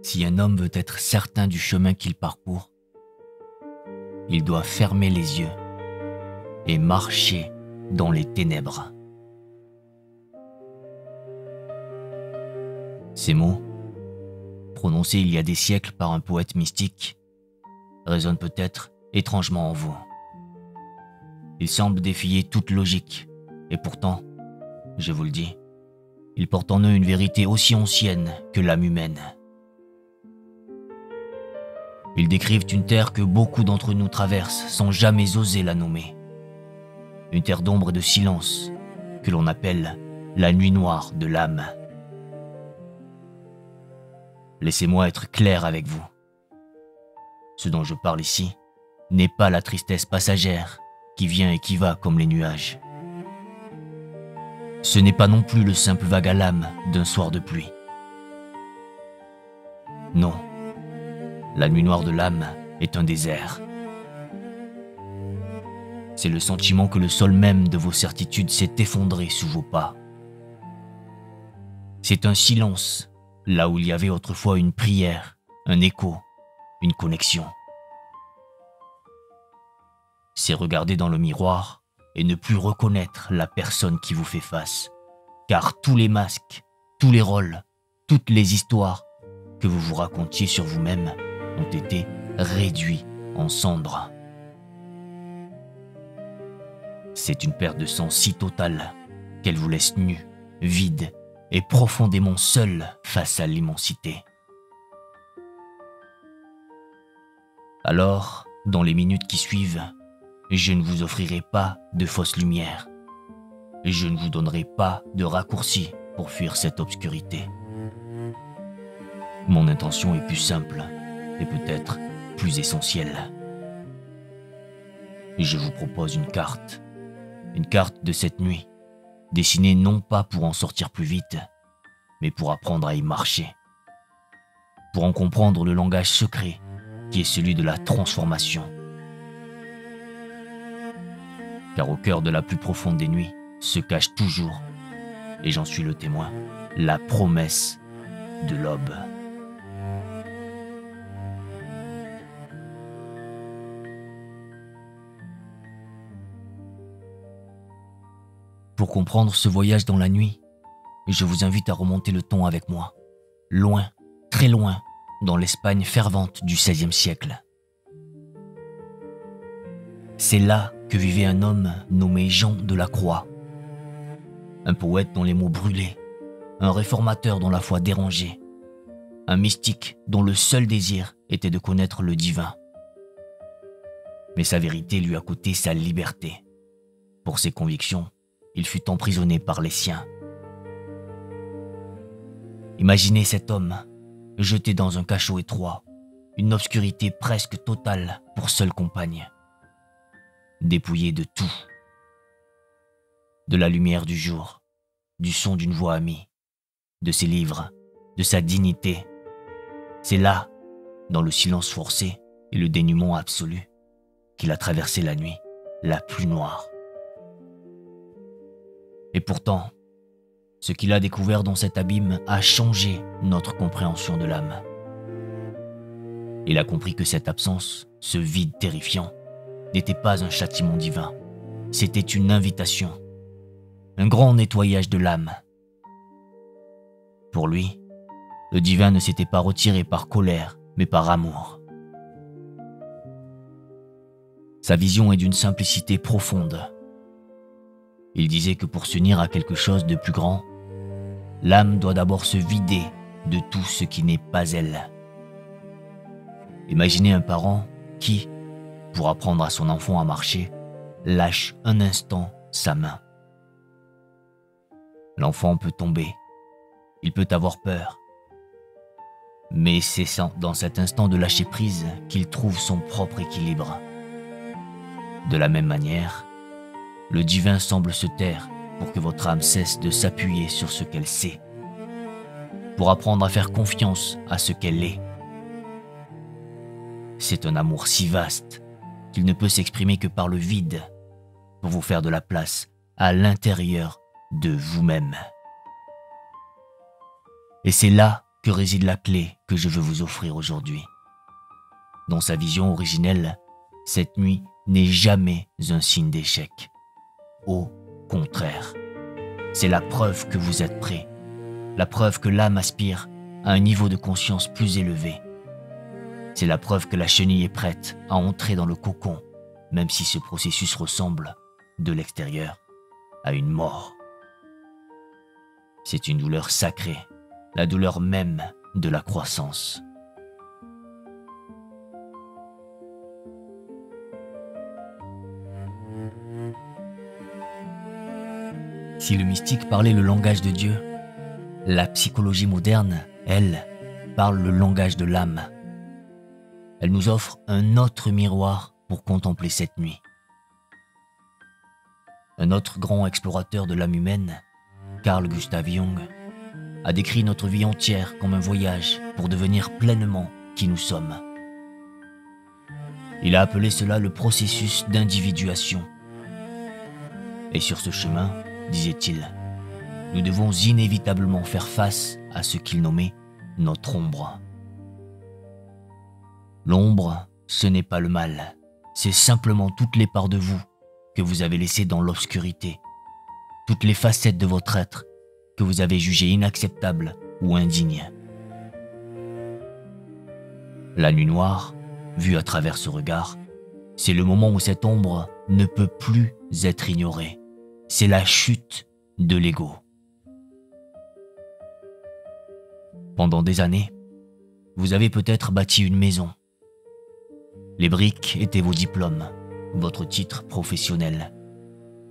Si un homme veut être certain du chemin qu'il parcourt, il doit fermer les yeux et marcher dans les ténèbres. Ces mots, prononcés il y a des siècles par un poète mystique, résonnent peut-être étrangement en vous. Ils semblent défier toute logique, et pourtant, je vous le dis, ils portent en eux une vérité aussi ancienne que l'âme humaine. Ils décrivent une terre que beaucoup d'entre nous traversent sans jamais oser la nommer. Une terre d'ombre et de silence que l'on appelle la nuit noire de l'âme. Laissez-moi être clair avec vous. Ce dont je parle ici n'est pas la tristesse passagère qui vient et qui va comme les nuages. Ce n'est pas non plus le simple vague à l'âme d'un soir de pluie. Non, la nuit noire de l'âme est un désert. C'est le sentiment que le sol même de vos certitudes s'est effondré sous vos pas. C'est un silence, là où il y avait autrefois une prière, un écho, une connexion. C'est regarder dans le miroir et ne plus reconnaître la personne qui vous fait face. Car tous les masques, tous les rôles, toutes les histoires que vous vous racontiez sur vous-même ont été réduits en cendres. C'est une perte de sens si totale qu'elle vous laisse nu, vide et profondément seul face à l'immensité. Alors, dans les minutes qui suivent, je ne vous offrirai pas de fausses lumières. Je ne vous donnerai pas de raccourcis pour fuir cette obscurité. Mon intention est plus simple et peut-être plus essentielle. Je vous propose une carte de cette nuit, dessinée non pas pour en sortir plus vite, mais pour apprendre à y marcher, pour en comprendre le langage secret qui est celui de la transformation. Car au cœur de la plus profonde des nuits se cache toujours, et j'en suis le témoin, la promesse de l'aube. Pour comprendre ce voyage dans la nuit, je vous invite à remonter le temps avec moi, loin, très loin, dans l'Espagne fervente du XVIe siècle. C'est là que vivait un homme nommé Jean de la Croix, un poète dont les mots brûlaient, un réformateur dont la foi dérangeait, un mystique dont le seul désir était de connaître le divin. Mais sa vérité lui a coûté sa liberté. Pour ses convictions, il fut emprisonné par les siens. Imaginez cet homme, jeté dans un cachot étroit, une obscurité presque totale pour seule compagne. Dépouillé de tout. De la lumière du jour, du son d'une voix amie, de ses livres, de sa dignité. C'est là, dans le silence forcé et le dénuement absolu, qu'il a traversé la nuit la plus noire. Et pourtant, ce qu'il a découvert dans cet abîme a changé notre compréhension de l'âme. Il a compris que cette absence, ce vide terrifiant, n'était pas un châtiment divin, c'était une invitation, un grand nettoyage de l'âme. Pour lui, le divin ne s'était pas retiré par colère, mais par amour. Sa vision est d'une simplicité profonde. Il disait que pour s'unir à quelque chose de plus grand, l'âme doit d'abord se vider de tout ce qui n'est pas elle. Imaginez un parent qui, pour apprendre à son enfant à marcher, lâche un instant sa main. L'enfant peut tomber, il peut avoir peur, mais c'est dans cet instant de lâcher prise qu'il trouve son propre équilibre. De la même manière, le divin semble se taire pour que votre âme cesse de s'appuyer sur ce qu'elle sait, pour apprendre à faire confiance à ce qu'elle est. C'est un amour si vaste qu'il ne peut s'exprimer que par le vide, pour vous faire de la place à l'intérieur de vous-même. Et c'est là que réside la clé que je veux vous offrir aujourd'hui. Dans sa vision originelle, cette nuit n'est jamais un signe d'échec. Au contraire, c'est la preuve que vous êtes prêt, la preuve que l'âme aspire à un niveau de conscience plus élevé. C'est la preuve que la chenille est prête à entrer dans le cocon, même si ce processus ressemble, de l'extérieur, à une mort. C'est une douleur sacrée, la douleur même de la croissance. Si le mystique parlait le langage de Dieu, la psychologie moderne, elle, parle le langage de l'âme. Elle nous offre un autre miroir pour contempler cette nuit. Un autre grand explorateur de l'âme humaine, Carl Gustav Jung, a décrit notre vie entière comme un voyage pour devenir pleinement qui nous sommes. Il a appelé cela le processus d'individuation. Et sur ce chemin, disait-il, nous devons inévitablement faire face à ce qu'il nommait notre ombre. L'ombre, ce n'est pas le mal, c'est simplement toutes les parts de vous que vous avez laissées dans l'obscurité, toutes les facettes de votre être que vous avez jugées inacceptables ou indignes. La nuit noire, vue à travers ce regard, c'est le moment où cette ombre ne peut plus être ignorée. C'est la chute de l'ego. Pendant des années, vous avez peut-être bâti une maison. Les briques étaient vos diplômes, votre titre professionnel,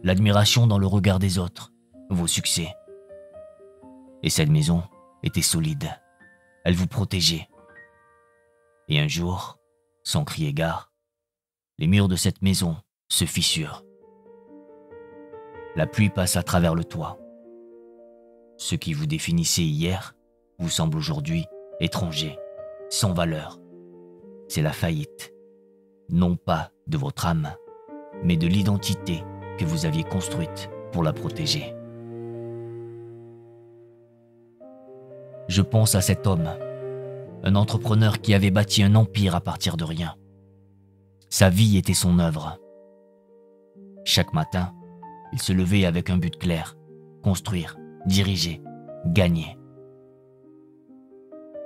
l'admiration dans le regard des autres, vos succès. Et cette maison était solide, elle vous protégeait. Et un jour, sans crier gare, les murs de cette maison se fissurent. La pluie passe à travers le toit. Ce qui vous définissait hier vous semble aujourd'hui étranger, sans valeur. C'est la faillite, non pas de votre âme, mais de l'identité que vous aviez construite pour la protéger. Je pense à cet homme, un entrepreneur qui avait bâti un empire à partir de rien. Sa vie était son œuvre. Chaque matin, il se levait avec un but clair, construire, diriger, gagner.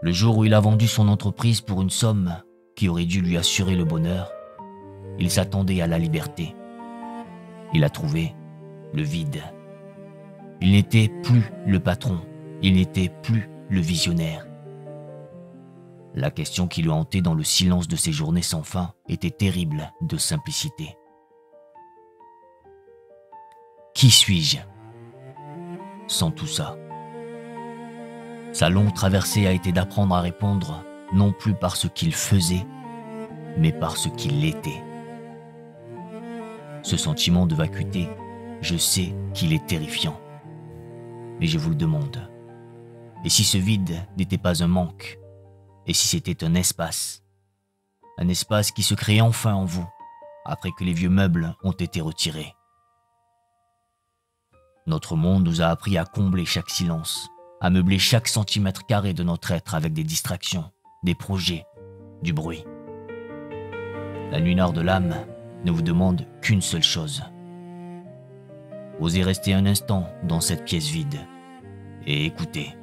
Le jour où il a vendu son entreprise pour une somme qui aurait dû lui assurer le bonheur, il s'attendait à la liberté. Il a trouvé le vide. Il n'était plus le patron, il n'était plus le visionnaire. La question qui le hantait dans le silence de ses journées sans fin était terrible de simplicité. Qui suis-je sans tout ça? Sa longue traversée a été d'apprendre à répondre non plus par ce qu'il faisait, mais par ce qu'il était. Ce sentiment de vacuité, je sais qu'il est terrifiant. Mais je vous le demande, et si ce vide n'était pas un manque, et si c'était un espace qui se crée enfin en vous, après que les vieux meubles ont été retirés? Notre monde nous a appris à combler chaque silence, à meubler chaque centimètre carré de notre être avec des distractions, des projets, du bruit. La nuit noire de l'âme ne vous demande qu'une seule chose. Osez rester un instant dans cette pièce vide et écoutez.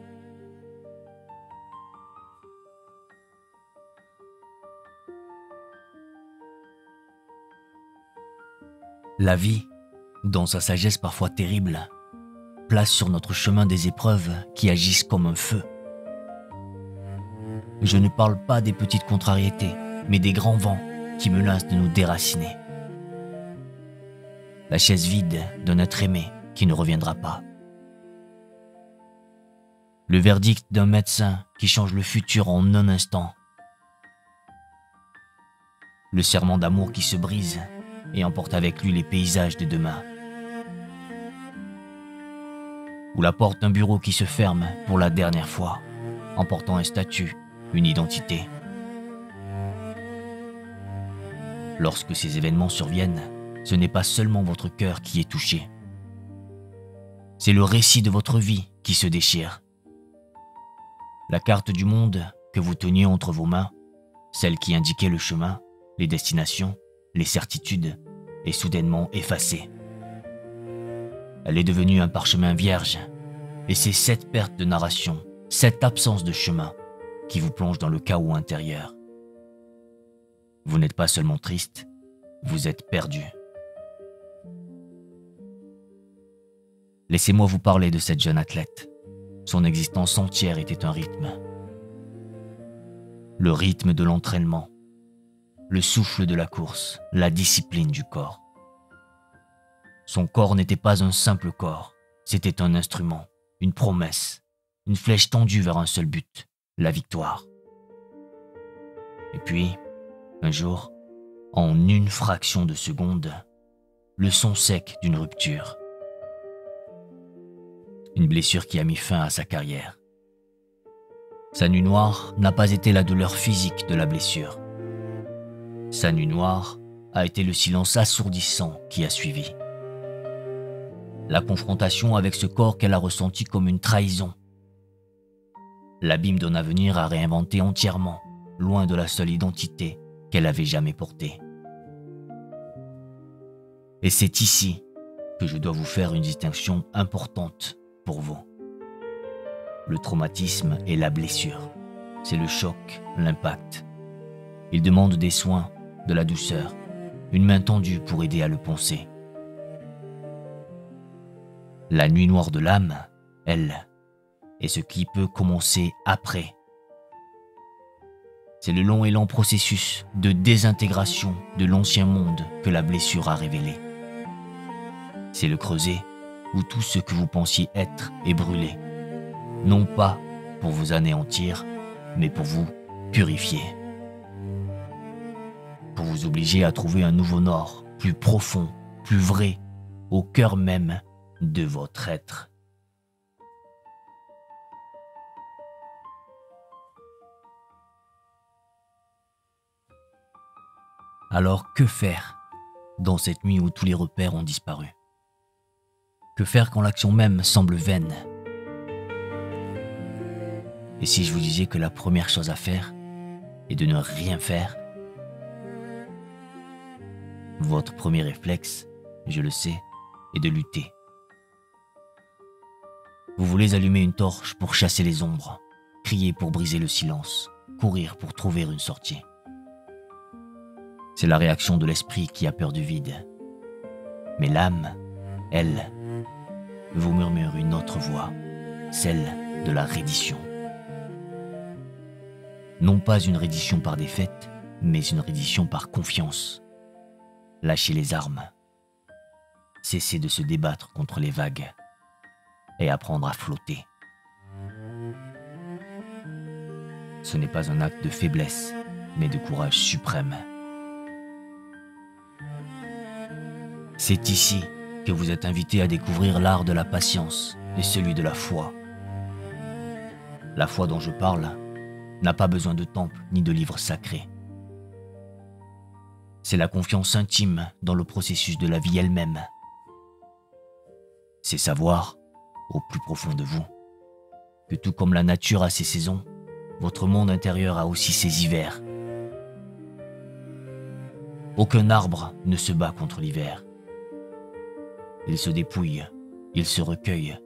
La vie, dans sa sagesse parfois terrible, place sur notre chemin des épreuves qui agissent comme un feu. Je ne parle pas des petites contrariétés, mais des grands vents qui menacent de nous déraciner. La chaise vide d'un être aimé qui ne reviendra pas. Le verdict d'un médecin qui change le futur en un instant. Le serment d'amour qui se brise et emporte avec lui les paysages de demain. Ou la porte d'un bureau qui se ferme pour la dernière fois, emportant un statut, une identité. Lorsque ces événements surviennent, ce n'est pas seulement votre cœur qui est touché. C'est le récit de votre vie qui se déchire. La carte du monde que vous teniez entre vos mains, celle qui indiquait le chemin, les destinations, les certitudes, est soudainement effacée. Elle est devenue un parchemin vierge, et c'est cette perte de narration, cette absence de chemin, qui vous plonge dans le chaos intérieur. Vous n'êtes pas seulement triste, vous êtes perdu. Laissez-moi vous parler de cette jeune athlète. Son existence entière était un rythme. Le rythme de l'entraînement, le souffle de la course, la discipline du corps. Son corps n'était pas un simple corps, c'était un instrument, une promesse, une flèche tendue vers un seul but, la victoire. Et puis, un jour, en une fraction de seconde, le son sec d'une rupture. Une blessure qui a mis fin à sa carrière. Sa nuit noire n'a pas été la douleur physique de la blessure. Sa nuit noire a été le silence assourdissant qui a suivi. La confrontation avec ce corps qu'elle a ressenti comme une trahison. L'abîme d'un avenir à réinventer entièrement, loin de la seule identité qu'elle avait jamais portée. Et c'est ici que je dois vous faire une distinction importante pour vous. Le traumatisme et la blessure, c'est le choc, l'impact. Il demande des soins, de la douceur, une main tendue pour aider à le poncer. La nuit noire de l'âme, elle, est ce qui peut commencer après. C'est le long et lent processus de désintégration de l'ancien monde que la blessure a révélé. C'est le creuset où tout ce que vous pensiez être est brûlé, non pas pour vous anéantir, mais pour vous purifier. Pour vous obliger à trouver un nouveau nord, plus profond, plus vrai, au cœur même de votre être. Alors que faire dans cette nuit où tous les repères ont disparu? Que faire quand l'action même semble vaine? Et si je vous disais que la première chose à faire est de ne rien faire? Votre premier réflexe, je le sais, est de lutter. Vous voulez allumer une torche pour chasser les ombres, crier pour briser le silence, courir pour trouver une sortie. C'est la réaction de l'esprit qui a peur du vide. Mais l'âme, elle, vous murmure une autre voix, celle de la reddition. Non pas une reddition par défaite, mais une reddition par confiance. Lâchez les armes. Cessez de se débattre contre les vagues et apprendre à flotter. Ce n'est pas un acte de faiblesse, mais de courage suprême. C'est ici que vous êtes invité à découvrir l'art de la patience et celui de la foi. La foi dont je parle n'a pas besoin de temple ni de livres sacrés. C'est la confiance intime dans le processus de la vie elle-même. C'est savoir, au plus profond de vous, que tout comme la nature a ses saisons, votre monde intérieur a aussi ses hivers. Aucun arbre ne se bat contre l'hiver. Il se dépouille, il se recueille,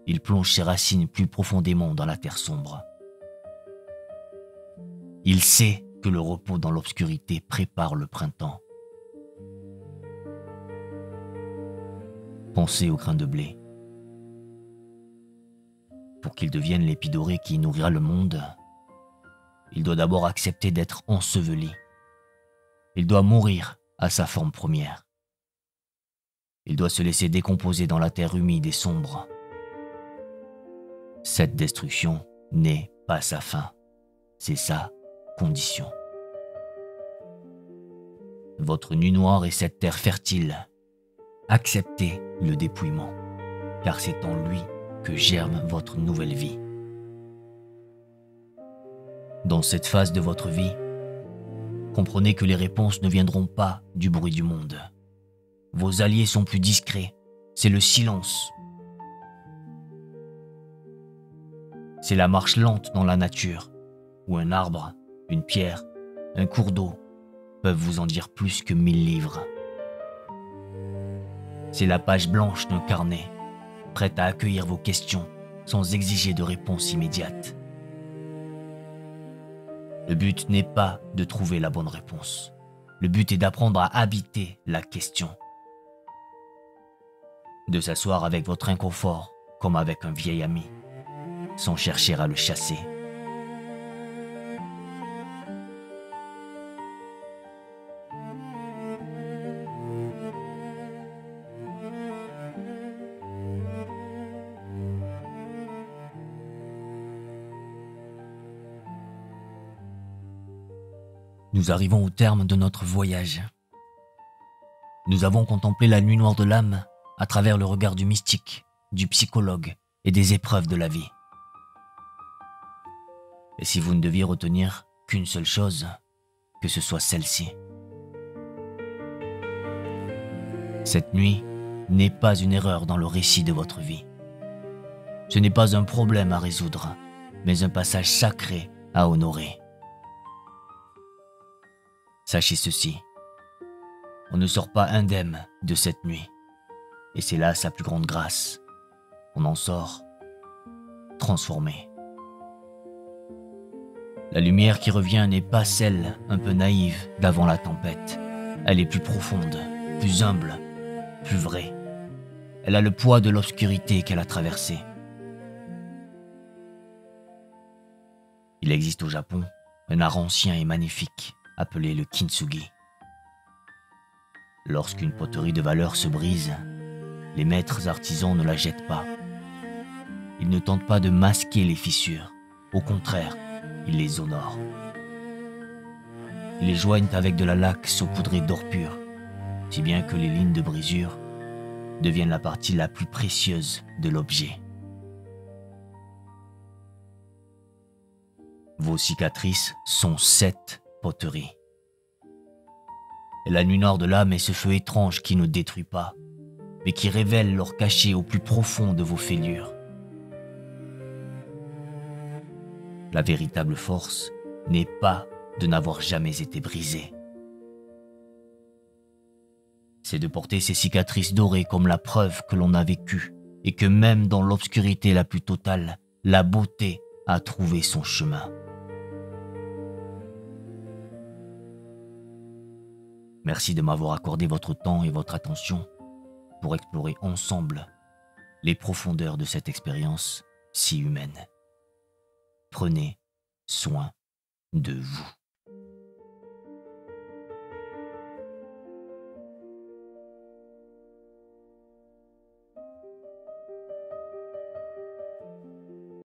il plonge ses racines plus profondément dans la terre sombre. Il sait que le repos dans l'obscurité prépare le printemps. Pensez au grain de blé. Pour qu'il devienne l'épi doré qui nourrira le monde, il doit d'abord accepter d'être enseveli. Il doit mourir à sa forme première. Il doit se laisser décomposer dans la terre humide et sombre. Cette destruction n'est pas sa fin, c'est sa condition. Votre nuit noire est cette terre fertile. Acceptez le dépouillement, car c'est en lui que germe votre nouvelle vie. Dans cette phase de votre vie, comprenez que les réponses ne viendront pas du bruit du monde. Vos alliés sont plus discrets, c'est le silence. C'est la marche lente dans la nature, où un arbre, une pierre, un cours d'eau peuvent vous en dire plus que 1000 livres. C'est la page blanche d'un carnet, prête à accueillir vos questions sans exiger de réponse immédiate. Le but n'est pas de trouver la bonne réponse. Le but est d'apprendre à habiter la question. De s'asseoir avec votre inconfort comme avec un vieil ami, sans chercher à le chasser. Nous arrivons au terme de notre voyage. Nous avons contemplé la nuit noire de l'âme à travers le regard du mystique, du psychologue et des épreuves de la vie. Et si vous ne deviez retenir qu'une seule chose, que ce soit celle-ci. Cette nuit n'est pas une erreur dans le récit de votre vie. Ce n'est pas un problème à résoudre, mais un passage sacré à honorer. Sachez ceci, on ne sort pas indemne de cette nuit, et c'est là sa plus grande grâce. On en sort transformé. La lumière qui revient n'est pas celle un peu naïve d'avant la tempête. Elle est plus profonde, plus humble, plus vraie. Elle a le poids de l'obscurité qu'elle a traversée. Il existe au Japon un art ancien et magnifique appelé le kintsugi. Lorsqu'une poterie de valeur se brise, les maîtres artisans ne la jettent pas. Ils ne tentent pas de masquer les fissures. Au contraire, ils les honorent. Ils les joignent avec de la laque saupoudrée d'or pur, si bien que les lignes de brisure deviennent la partie la plus précieuse de l'objet. Vos cicatrices sont 7 poteries. Et la nuit noire de l'âme est ce feu étrange qui ne détruit pas, mais qui révèle l'or caché au plus profond de vos fêlures. La véritable force n'est pas de n'avoir jamais été brisé. C'est de porter ces cicatrices dorées comme la preuve que l'on a vécu et que même dans l'obscurité la plus totale, la beauté a trouvé son chemin. Merci de m'avoir accordé votre temps et votre attention pour explorer ensemble les profondeurs de cette expérience si humaine. Prenez soin de vous.